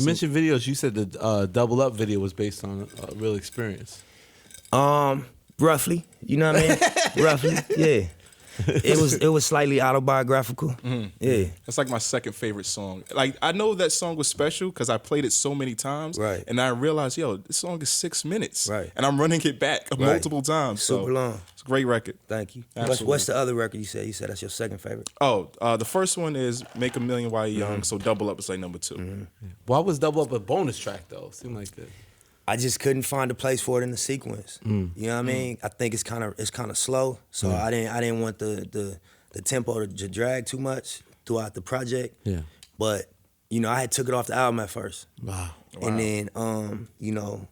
You mentioned videos. You said the Double Up video was based on a real experience. Roughly, you know what I mean? Roughly, yeah. It was slightly autobiographical. Yeah. That's like my second favorite song. Like, I know that song was special because I played it so many times. Right. And I realized, yo, this song is 6 minutes. Right. And I'm running it back multiple times. Super long. It's a great record. Thank you. Absolutely. What's the other record you said? You said that's your second favorite? Oh, the first one is Make a Million While You're Young, so Double Up is like number 2. Why was Double Up a bonus track though? Seemed like that. I just couldn't find a place for it in the sequence. You know what I mean? I think it's kind of slow, so I didn't want the tempo to drag too much throughout the project. Yeah. But you know, I had took it off the album at first. Wow. And then you know,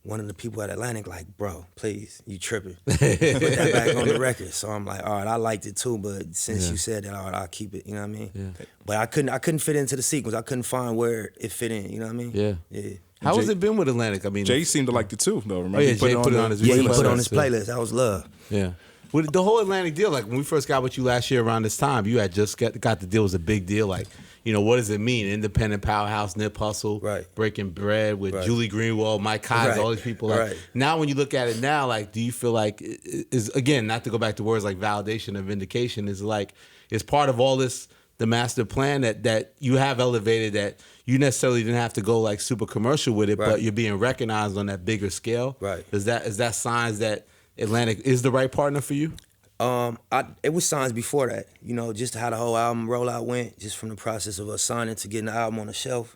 one of the people at Atlantic like, bro, please, you tripping. Put that back on the record. So I'm like, all right, I liked it too, but since you said that, all right, I'll keep it. You know what I mean? Yeah. But I couldn't fit into the sequence. I couldn't find where it fit in. You know what I mean? Yeah. Yeah. How has it been with Atlantic? I mean, Jay seemed to like it too, though. Remember? Oh, yeah, He put Jay put it on his Yeah, he playlist. put it on his playlist. That was love. Yeah. With the whole Atlantic deal, like when we first got with you last year around this time, you had just got the deal. It was a big deal. Like, you know, what does it mean? Independent powerhouse, Nip Hustle, Right. Breaking Bread with Right. Julie Greenwald, Mike Kaiser, Right. all these people. Like, Right. now when you look at it now, like, do you feel like is again, not to go back to words like validation or vindication, is like is part of all this the master plan that you have elevated, that you necessarily didn't have to go like super commercial with it, Right. but you're being recognized on that bigger scale. Right. Is that signs that Atlantic is the right partner for you? It was signs before that, you know, just how the whole album rollout went, just from the process of us signing to getting the album on the shelf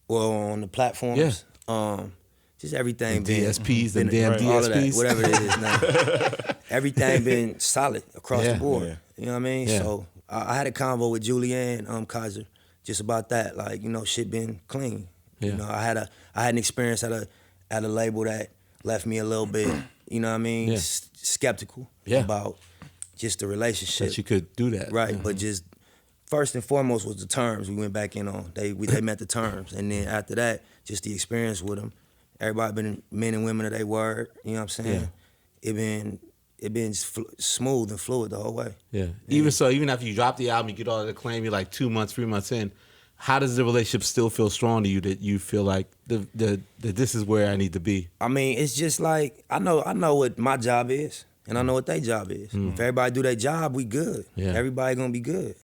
or on the platforms. Just everything The been DSPs, them damn all of that, DSPs. whatever it is now. Everything been solid across the board. Yeah. You know what I mean? Yeah. So I had a convo with Julianne Kaiser just about that. Like, you know, shit been clean. Yeah. You know, I had an experience at a label that left me a little bit, you know what I mean, Yeah. skeptical Yeah. about just the relationship. That you could do that. Right, Yeah. but just first and foremost was the terms we went back in on. They met the terms, and then after that, just the experience with them. Everybody been men and women of their word. You know what I'm saying? It been smooth and fluid the whole way. Yeah. Even so, even after you drop the album, you get all the acclaim, you're like 2 months, 3 months in. How does the relationship still feel strong to you that you feel like that this is where I need to be? I mean, it's just like I know what my job is, and I know what their job is. If everybody do their job, we good. Yeah. Everybody gonna be good.